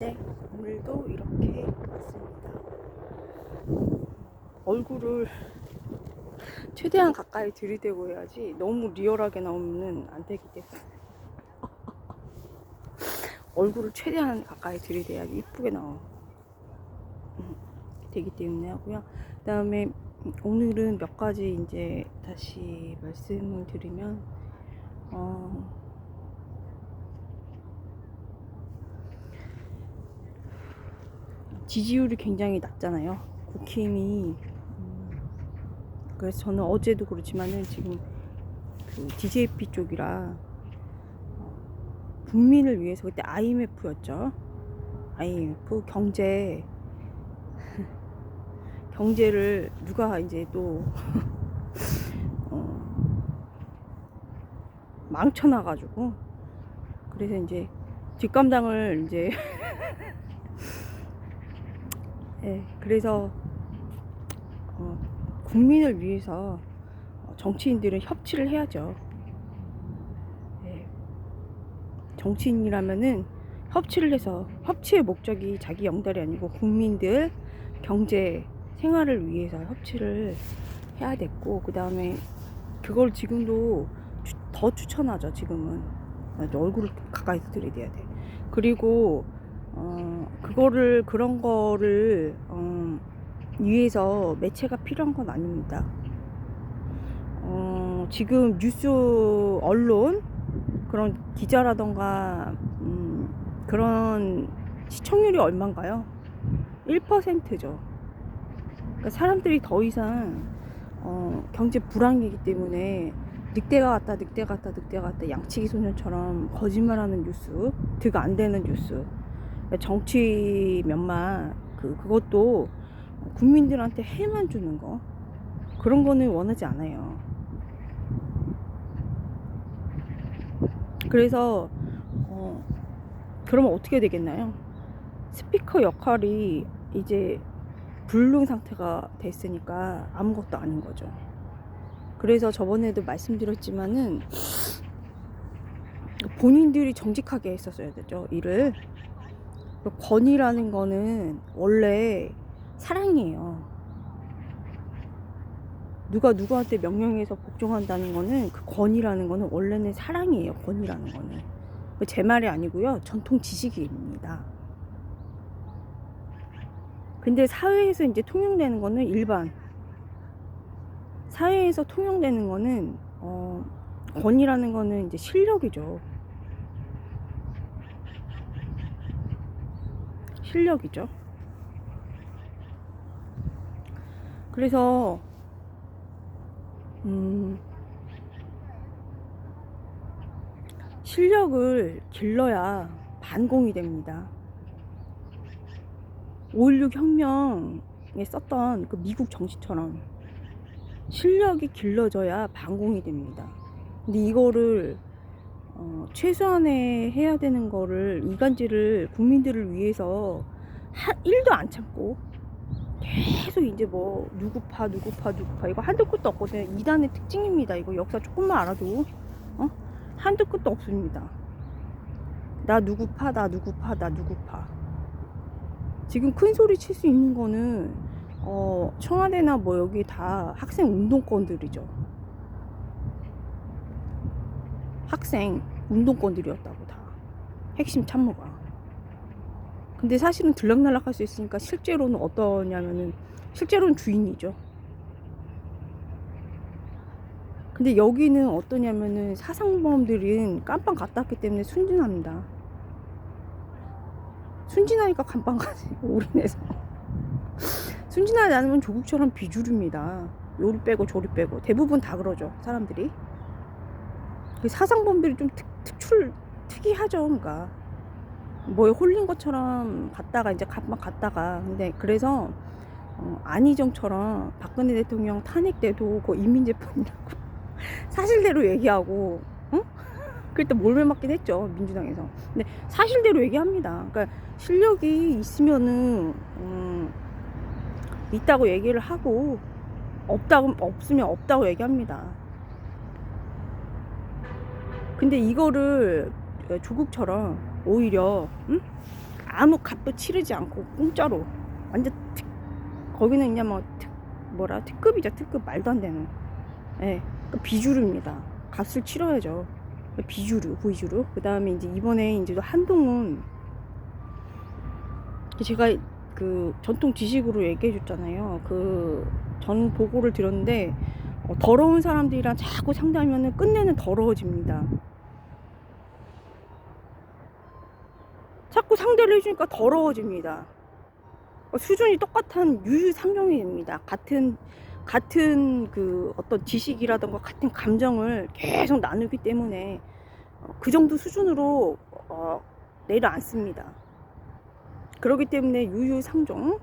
네, 오늘도 이렇게 왔습니다. 얼굴을 최대한 가까이 들이대고 해야지 너무 리얼하게 나오면 안 되기 때문에 얼굴을 최대한 가까이 들이대야지 이쁘게 되기 때문에 하고요. 그 다음에 오늘은 몇 가지 이제 다시 말씀을 드리면 지지율이 굉장히 낮잖아요. 국힘이. 그래서 저는 어제도 그렇지만은 지금 그 DJP 쪽이라 국민을 위해서, 그때 IMF였죠. IMF 경제를 누가 이제 또 망쳐놔가지고, 그래서 이제 뒷감당을 이제 예, 그래서 국민을 위해서 정치인들은 협치를 해야죠. 예, 정치인이라면은 협치를 해서, 협치의 목적이 자기 영달이 아니고 국민들 경제 생활을 위해서 협치를 해야 됐고, 그 다음에 그걸 지금도 더 추천하죠. 지금은 얼굴을 가까이서 들이대야 돼. 그리고 그런 거를 위해서 매체가 필요한 건 아닙니다. 지금 뉴스 언론 그런 기자라던가 그런 시청률이 얼마인가요? 1%죠. 그러니까 사람들이 더 이상 경제 불황이기 때문에 늑대가 갔다 양치기 소년처럼 거짓말하는 뉴스, 득 안 되는 뉴스, 정치 면만 그것도 국민들한테 해만 주는 거, 그런 거는 원하지 않아요. 그래서 그러면 어떻게 되겠나요? 스피커 역할이 이제 불능 상태가 됐으니까 아무것도 아닌 거죠. 그래서 저번에도 말씀드렸지만은 본인들이 정직하게 했었어야 되죠, 일을. 권위라는 거는 원래 사랑이에요. 누가 누구한테 명령해서 복종한다는 거는, 그 권위라는 거는 원래는 사랑이에요. 권위라는 거는 제 말이 아니고요, 전통 지식입니다. 근데 사회에서 이제 통용되는 거는 사회에서 통용되는 거는 권위라는 거는 이제 실력이죠. 그래서 실력을 길러야 반공이 됩니다. 5.16 혁명에 썼던 그 미국 정치처럼 실력이 길러져야 반공이 됩니다. 근데 이거를 최소한의 해야 되는 거를, 이간질을 국민들을 위해서 1도 안 참고 계속 이제 뭐 누구파 이거 한도 끝도 없거든요. 이단의 특징입니다. 이거 역사 조금만 알아도 한도 끝도 없습니다. 나 누구파. 지금 큰 소리 칠 수 있는 거는 청와대나 뭐 여기 다 학생 운동권들이죠. 학생 운동권들이었다고, 다 핵심 참모가. 근데 사실은 들락날락 할 수 있으니까 실제로는 어떠냐면은, 실제로는 주인이죠. 근데 여기는 어떠냐면은 사상범들은 깜빵 갔다 왔기 때문에 순진합니다. 순진하니까 깜빵 가지. 올인해서. 순진하지 않으면 조국처럼 비주류입니다. 요리 빼고 조리 빼고 대부분 다 그러죠, 사람들이. 사상범들이 좀 특이하죠. 그러니까 뭐에 홀린 것처럼 갔다가 이제 깜빵 갔다가, 근데 그래서 안희정처럼 박근혜 대통령 탄핵 때도 그 인민재판이라고 사실대로 얘기하고, 그때 몰매 맞긴 했죠, 민주당에서. 근데 사실대로 얘기합니다. 그러니까 실력이 있으면은 있다고 얘기를 하고, 없으면 없다고 얘기합니다. 근데 이거를 조국처럼 오히려 아무 값도 치르지 않고 공짜로 완전 거기는 그냥 특급이죠. 특급. 말도 안 되는. 예, 그 비주류입니다. 값을 치러야죠. 비주류, 보이주류. 그 다음에 이제 이번에 이제 또 한동훈, 제가 그 전통 지식으로 얘기해 줬잖아요. 전 보고를 들었는데, 더러운 사람들이랑 자꾸 상대하면은 끝내는 더러워집니다. 자꾸 상대를 해주니까 더러워집니다. 수준이 똑같은 유유상종이 됩니다. 같은 그 어떤 지식이라던가 같은 감정을 계속 나누기 때문에 그 정도 수준으로 내려앉습니다. 그렇기 때문에 유유상종,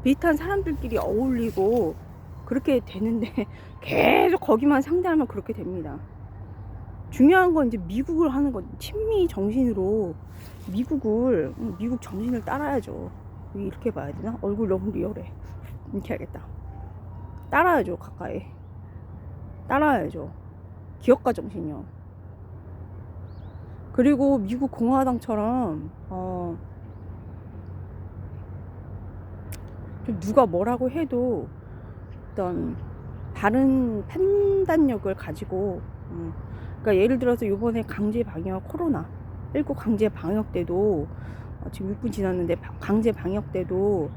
비슷한 사람들끼리 어울리고 그렇게 되는데 계속 거기만 상대하면 그렇게 됩니다. 중요한 건 이제 미국을 하는 거, 친미 정신으로 미국 정신을 따라야죠. 이렇게 봐야 되나? 얼굴 너무 리얼해. 이렇게 해야겠다. 따라야죠. 가까이 따라야죠. 기업가 정신이요. 그리고 미국 공화당처럼 좀 누가 뭐라고 해도 어떤 바른 판단력을 가지고 그러니까 예를 들어서 이번에 강제 방역, 코로나19 강제 방역 때도 지금 6분 지났는데, 강제 방역 때도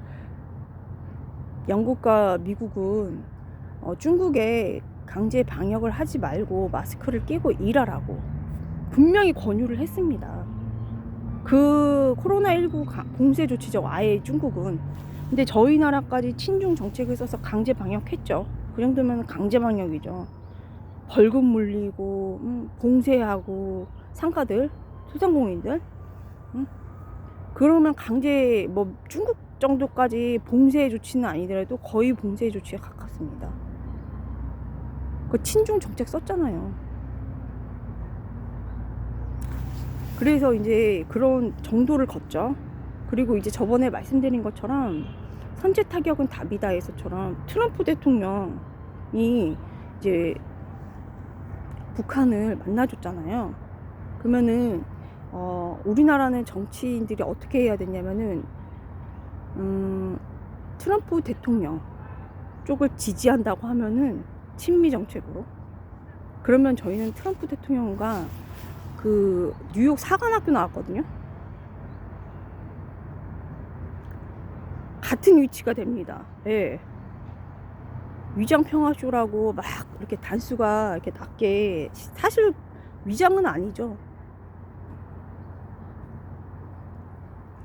영국과 미국은 중국에 강제 방역을 하지 말고 마스크를 끼고 일하라고 분명히 권유를 했습니다. 그 코로나19 봉쇄 조치죠, 아예 중국은. 근데 저희 나라까지 친중 정책을 써서 강제 방역했죠. 그 정도면 강제 방역이죠. 벌금 물리고 봉쇄하고 상가들, 소상공인들, 그러면 강제 중국 정도까지 봉쇄 조치는 아니더라도 거의 봉쇄 조치에 가깝습니다. 그 친중 정책 썼잖아요. 그래서 이제 그런 정도를 걷죠. 그리고 이제 저번에 말씀드린 것처럼 선제 타격은 답이다에서처럼 트럼프 대통령이 이제 북한을 만나줬잖아요. 그러면은 우리나라는 정치인들이 어떻게 해야 되냐면은 트럼프 대통령 쪽을 지지한다고 하면은 친미 정책으로, 그러면 저희는 트럼프 대통령과 그 뉴욕 사관학교 나왔거든요. 같은 위치가 됩니다. 예. 위장평화쇼라고 막 이렇게 단수가 이렇게 낮게, 사실 위장은 아니죠.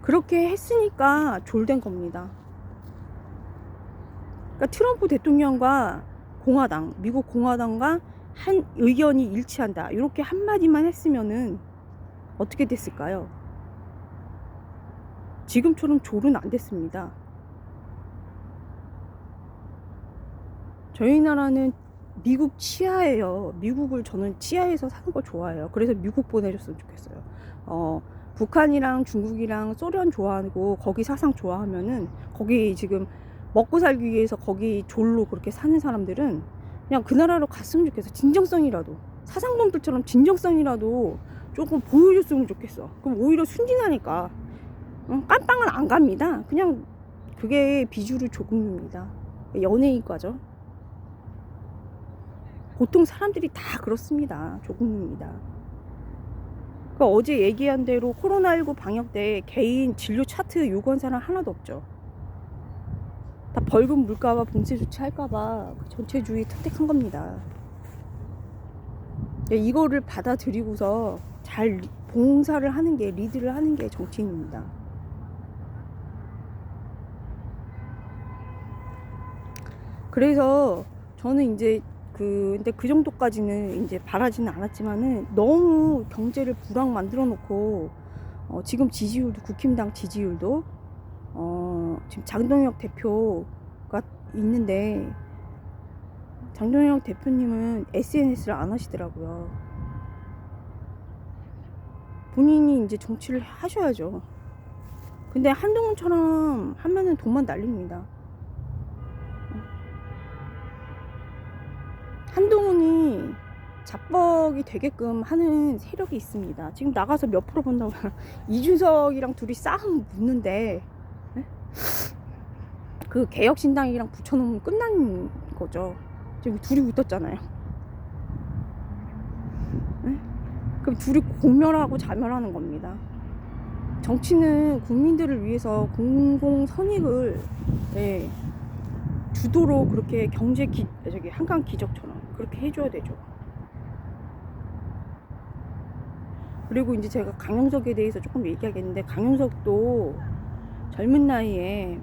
그렇게 했으니까 졸된 겁니다. 그러니까 트럼프 대통령과 미국 공화당과 한 의견이 일치한다, 이렇게 한마디만 했으면은 어떻게 됐을까요? 지금처럼 졸은 안 됐습니다. 저희 나라는 미국 치하예요. 미국을 저는 치하에서 사는 거 좋아해요. 그래서 미국 보내줬으면 좋겠어요. 북한이랑 중국이랑 소련 좋아하고 거기 사상 좋아하면은, 거기 지금 먹고 살기 위해서 거기 졸로 그렇게 사는 사람들은 그냥 그 나라로 갔으면 좋겠어. 진정성이라도, 사상범들처럼 진정성이라도 조금 보여줬으면 좋겠어. 그럼 오히려 순진하니까 깜빵은 안 갑니다. 그냥 그게 비주류 조금입니다. 연예인과죠. 보통 사람들이 다 그렇습니다. 조금입니다. 그러니까 어제 얘기한 대로 코로나19 방역 때 개인 진료 차트 요구한 사람 하나도 없죠. 다 벌금 물까봐, 봉쇄 조치할까봐 전체주의 선택한 겁니다. 이거를 받아들이고서 잘 봉사를 하는 게, 리드를 하는 게 정치인입니다. 그래서 저는 이제 근데 그 정도까지는 이제 바라지는 않았지만은, 너무 경제를 불황 만들어 놓고 지금 지지율도, 국힘당 지지율도 지금 장동혁 대표가 있는데, 장동혁 대표님은 SNS를 안 하시더라고요. 본인이 이제 정치를 하셔야죠. 근데 한동훈처럼 하면은 돈만 날립니다. 한동훈이 잡벅이 되게끔 하는 세력이 있습니다. 지금 나가서 몇 프로 본다고 이준석이랑 둘이 싸움 붙는데 네? 그 개혁신당이랑 붙여놓으면 끝난 거죠. 지금 둘이 붙었잖아요. 네? 그럼 둘이 공멸하고 자멸하는 겁니다. 정치는 국민들을 위해서 공공선익을 네, 주도로 그렇게 한강 기적처럼 그렇게 해줘야 되죠. 그리고 이제 제가 강용석에 대해서 조금 얘기하겠는데, 강용석도 젊은 나이에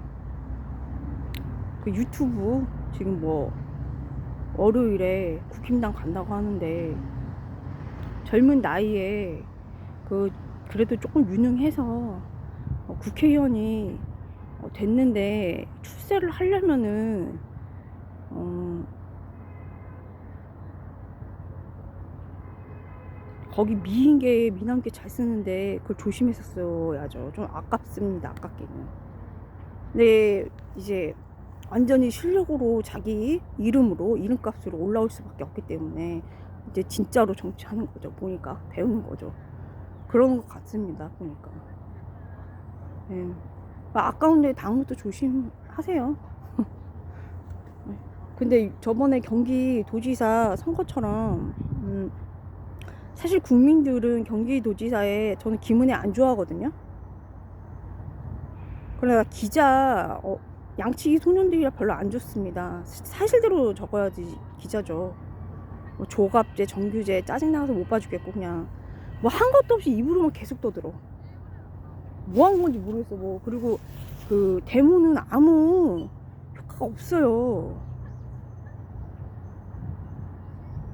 그 유튜브 지금 뭐 월요일에 국힘당 간다고 하는데, 젊은 나이에 그래도 조금 유능해서 국회의원이 됐는데, 출세를 하려면은 거기 미남계 잘 쓰는데 그걸 조심했었어야죠. 좀 아깝습니다. 아깝게는. 근데 이제 완전히 실력으로 자기 이름으로 이름값으로 올라올 수밖에 없기 때문에 이제 진짜로 정치하는 거죠. 보니까 배우는 거죠. 그런 것 같습니다. 보니까. 네. 아까운데 다음부터 조심하세요. 근데 저번에 경기도지사 선거처럼 사실 국민들은 경기도지사에 저는 김은혜 안 좋아하거든요. 그러니까 기자 양치기 소년들이라 별로 안 좋습니다. 사실대로 적어야지 기자죠. 뭐 조갑제, 정규제 짜증나서 못 봐주겠고 그냥 뭐 한 것도 없이 입으로만 계속 떠들어. 뭐 한 건지 모르겠어. 뭐 그리고 그 데모는 아무 효과가 없어요.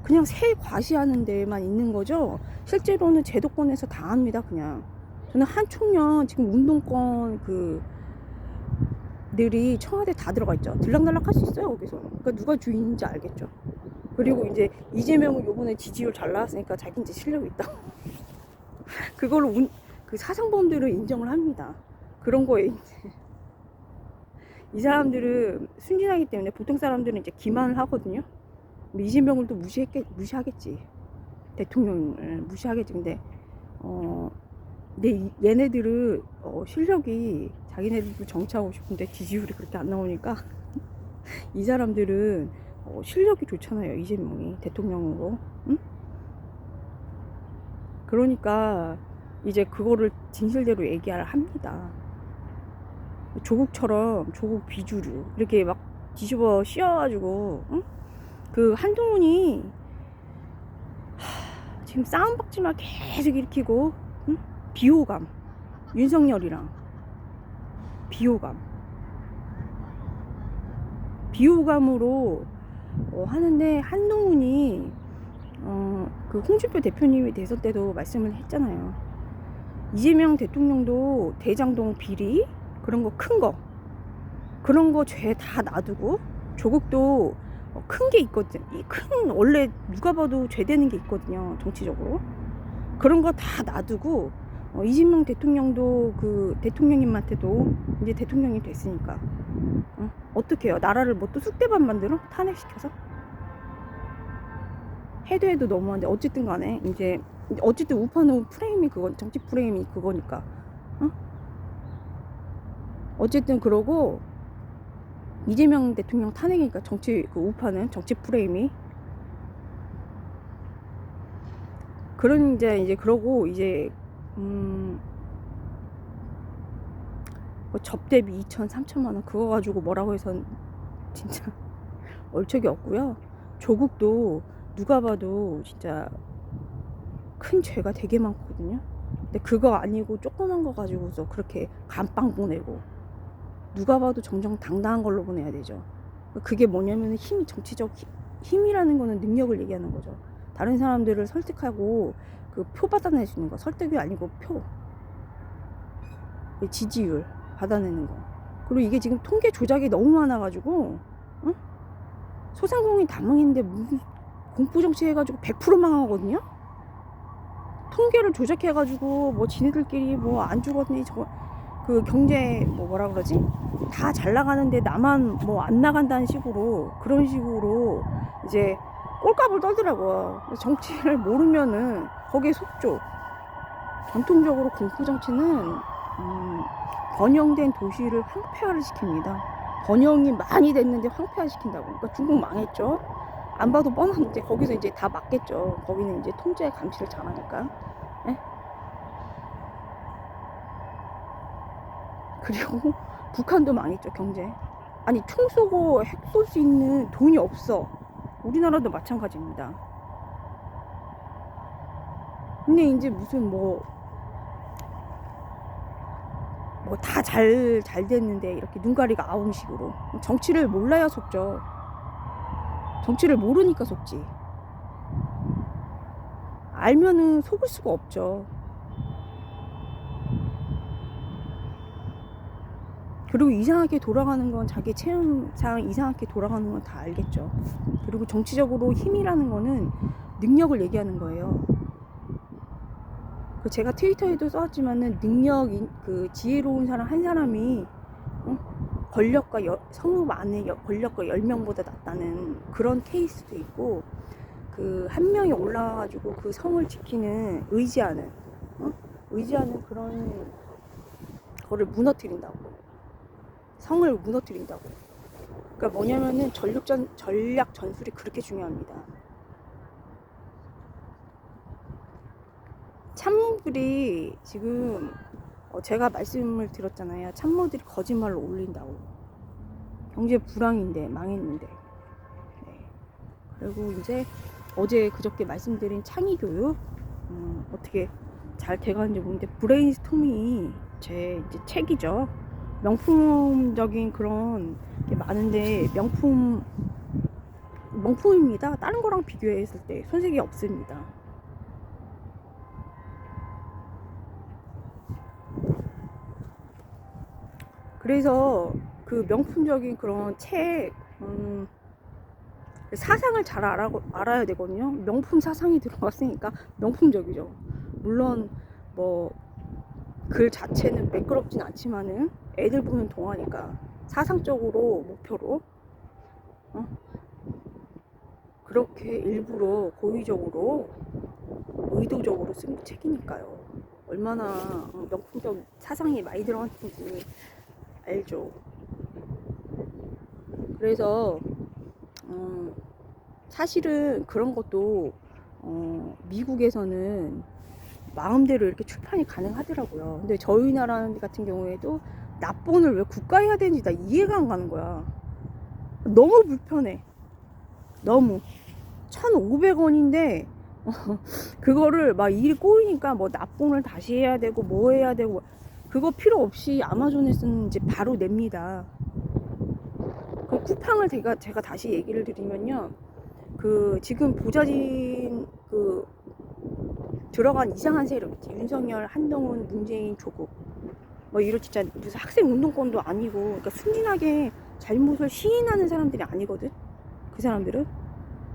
그냥 새 과시하는 데만 있는 거죠. 실제로는 제도권에서 다 합니다. 그냥 저는 한 총련 지금 운동권 들이 청와대 다 들어가 있죠. 들락날락 할 수 있어요 거기서. 그러니까 누가 주인인지 알겠죠. 그리고 이제 이재명은 요번에 지지율 잘 나왔으니까 자기 이제 실력이 있다. 그걸로 그 사상범들을 인정을 합니다. 그런 거에 이제 이 사람들은 순진하기 때문에 보통 사람들은 이제 기만을 하거든요. 이재명을 또 무시하겠지. 대통령을 무시하겠지. 근데 얘네들은 실력이 자기네들도 정치하고 싶은데 지지율이 그렇게 안 나오니까 이 사람들은 실력이 좋잖아요. 이재명이 대통령으로. 응? 그러니까 이제 그거를 진실대로 얘기를 합니다. 조국 비주류 이렇게 막 뒤집어 씌워가지고 응? 그 한동훈이 지금 싸움박질만 계속 일으키고 응? 비호감 윤석열이랑 비호감으로 하는데, 한동훈이 그 홍준표 대표님이 대선 때도 말씀을 했잖아요. 이재명 대통령도 대장동 비리 그런 거 그런 거 죄 다 놔두고, 조국도 큰 게 있거든. 원래 누가 봐도 죄 되는 게 있거든요. 정치적으로. 그런 거 다 놔두고 이재명 대통령도 그 대통령님한테도 이제 대통령이 됐으니까 어떻게 해요? 나라를 뭐 또 쑥대밭 만들어? 탄핵시켜서? 해도 너무한데 어쨌든 간에 이제 어쨌든 우파는 프레임이 정치 프레임이 그거니까 어쨌든 그러고 이재명 대통령 탄핵이니까 우파는 정치 프레임이 그런 이제 그러고 이제 뭐 접대비 2천 3천만 원 그거 가지고 뭐라고 해서 진짜 얼척이 없고요. 조국도 누가 봐도 진짜 큰 죄가 되게 많거든요. 근데 그거 아니고 조그만 거 가지고서 그렇게 감빵 보내고 누가 봐도 정정당당한 걸로 보내야 되죠. 그게 뭐냐면 정치적 힘이라는 거는 능력을 얘기하는 거죠. 다른 사람들을 설득하고 그 표 받아내주는 거. 설득이 아니고 표. 지지율 받아내는 거. 그리고 이게 지금 통계 조작이 너무 많아가지고 응? 소상공인 다 망했는데 무슨 공포정치 해가지고 100% 망하거든요. 통계를 조작해가지고 뭐 지네들끼리 뭐 안 죽었니 그 경제 뭐라 그러지? 다 잘 나가는데 나만 뭐 안 나간다는 식으로 그런 식으로 이제 꼴값을 떨더라고요. 정치를 모르면은 거기에 속죠. 전통적으로 공포정치는 번영된 도시를 황폐화를 시킵니다. 번영이 많이 됐는데 황폐화 시킨다고. 그러니까 중국 망했죠. 안 봐도 뻔한데 거기서 이제 다 맞겠죠. 거기는 이제 통제 감시를 잘하니까. 예? 그리고 북한도 망했죠. 경제. 아니 총 쏘고 핵 쏠 수 있는 돈이 없어. 우리나라도 마찬가지입니다. 근데 이제 무슨 뭐 다 잘 됐는데 이렇게 눈가리가 아웅식으로 정치를 몰라야 속죠. 정치를 모르니까 속지. 알면은 속을 수가 없죠. 그리고 이상하게 돌아가는 건 자기 체험상 이상하게 돌아가는 건 다 알겠죠. 그리고 정치적으로 힘이라는 거는 능력을 얘기하는 거예요. 제가 트위터에도 써왔지만은 그 지혜로운 사람 한 사람이 권력과 성읍 안에 권력과 10명보다 낫다는 그런 케이스도 있고, 그 한 명이 올라와가지고 그 성을 지키는 의지하는 그런 거를 무너뜨린다고. 성을 무너뜨린다고. 그러니까 뭐냐면은 전략 전술이 그렇게 중요합니다. 참모들이 지금 제가 말씀을 드렸잖아요. 참모들이 거짓말로 올린다고. 경제 불황인데 망했는데. 네. 그리고 이제 어제 그저께 말씀드린 창의교육 어떻게 잘 돼가는지 모르는데 브레인스토밍이 제 이제 책이죠. 명품적인 그런 게 많은데 명품입니다. 다른 거랑 비교했을 때 손색이 없습니다. 그래서 그 명품적인 그런 책 사상을 잘 알아야 되거든요. 명품 사상이 들어갔으니까 명품적이죠. 물론 뭐 글 자체는 매끄럽진 않지만은 애들 보는 동화니까 사상적으로 목표로 그렇게 일부러 고의적으로 의도적으로 쓴 책이니까요. 얼마나 명품적 사상이 많이 들어갔는지 알죠. 그래서 사실은 그런 것도 미국에서는 마음대로 이렇게 출판이 가능하더라고요. 근데 저희 나라 같은 경우에도 납본을 왜 국가에 해야 되는지 나 이해가 안 가는 거야. 너무 불편해. 너무 1,500원인데 그거를 막 일이 꼬이니까 뭐 납본을 다시 해야 되고 뭐 해야 되고, 그거 필요 없이 아마존에 쓰는 이제 바로 냅니다. 그 쿠팡을 제가 다시 얘기를 드리면요, 그 지금 보좌진 그 들어간 이상한 세력 있지. 윤석열, 한동훈, 문재인, 조국 뭐 이런 진짜 무슨 학생 운동권도 아니고, 그러니까 순진하게 잘못을 시인하는 사람들이 아니거든. 그 사람들은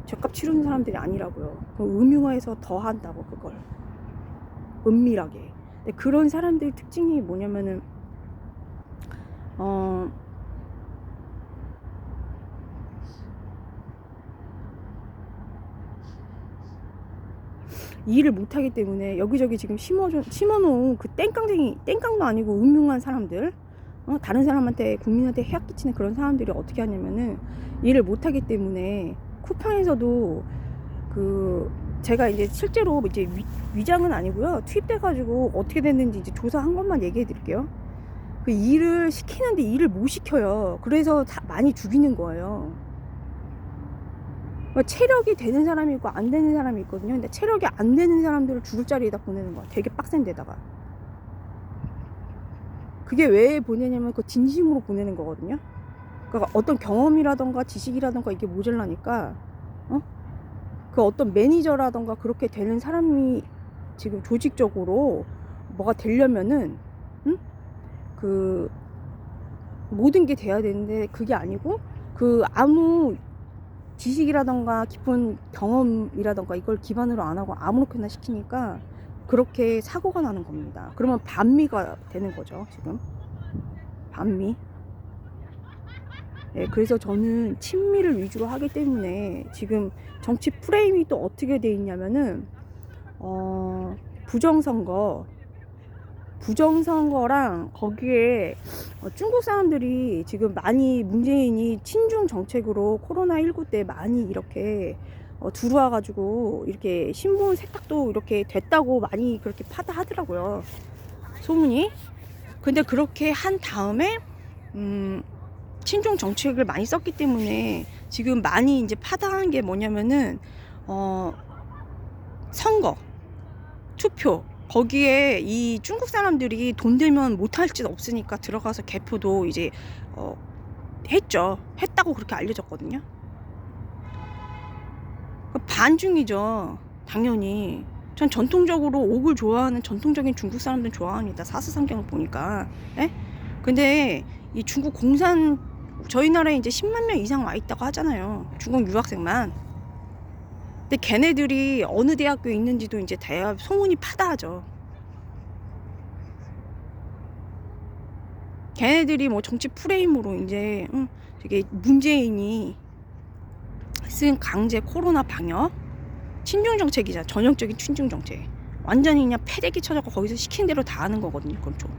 죗값 치르는 사람들이 아니라고요. 음흉화해서 더 한다고, 그걸 은밀하게. 근데 그런 사람들의 특징이 뭐냐면은 일을 못하기 때문에 여기저기 지금 심어놓은 그 땡깡도 아니고 음흉한 사람들, 다른 사람한테, 국민한테 해악 끼치는 그런 사람들이 어떻게 하냐면은 일을 못하기 때문에 쿠팡에서도 제가 이제 실제로 이제 위장은 아니고요, 투입돼가지고 어떻게 됐는지 이제 조사한 것만 얘기해 드릴게요. 그 일을 시키는데 일을 못 시켜요. 그래서 많이 죽이는 거예요. 체력이 되는 사람이 있고 안 되는 사람이 있거든요. 근데 체력이 안 되는 사람들을 죽을 자리에다 보내는 거야. 되게 빡센 데다가. 그게 왜 보내냐면 그 진심으로 보내는 거거든요. 그러니까 어떤 경험이라던가 지식이라던가 이게 모자라니까 그 어떤 매니저라던가 그렇게 되는 사람이 지금 조직적으로 뭐가 되려면은 그 모든 게 돼야 되는데 그게 아니고, 그 아무 지식이라던가 깊은 경험이라던가 이걸 기반으로 안 하고 아무렇게나 시키니까 그렇게 사고가 나는 겁니다. 그러면 반미가 되는 거죠. 지금 반미. 예, 그래서 저는 친미를 위주로 하기 때문에 지금 정치 프레임이 또 어떻게 돼 있냐면은 부정선거 부정선거랑 거기에 중국 사람들이 지금 많이 문재인이 친중 정책으로 코로나19 때 많이 이렇게 들어와 가지고 이렇게 신분 세탁도 이렇게 됐다고 많이 그렇게 파다하더라고요, 소문이. 근데 그렇게 한 다음에 친중 정책을 많이 썼기 때문에 지금 많이 이제 파다한 게 뭐냐면은 선거 투표 거기에 이 중국 사람들이 돈 들면 못할 짓 없으니까 들어가서 개표도 이제 했다고 그렇게 알려졌거든요. 반중이죠, 당연히. 전 전통적으로 옥을 좋아하는 전통적인 중국 사람들 좋아합니다, 사스상경을 보니까. 예? 근데 이 중국 공산, 저희 나라에 이제 10만 명 이상 와 있다고 하잖아요, 중국 유학생만. 근데 걔네들이 어느 대학교에 있는지도 이제 대학 소문이 파다하죠. 걔네들이 뭐 정치 프레임으로 이제 되게 문재인이 쓴 강제 코로나 방역 친중 정책이잖아, 전형적인 친중 정책. 완전히 그냥 패대기 쳐잡고 거기서 시킨 대로 다 하는 거거든요, 그건 좀.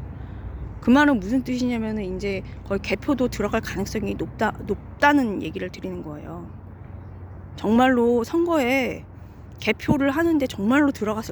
그 말은 무슨 뜻이냐면은 이제 거의 개표도 들어갈 가능성이 높다는 얘기를 드리는 거예요. 정말로 선거에 개표를 하는데 정말로 들어갔을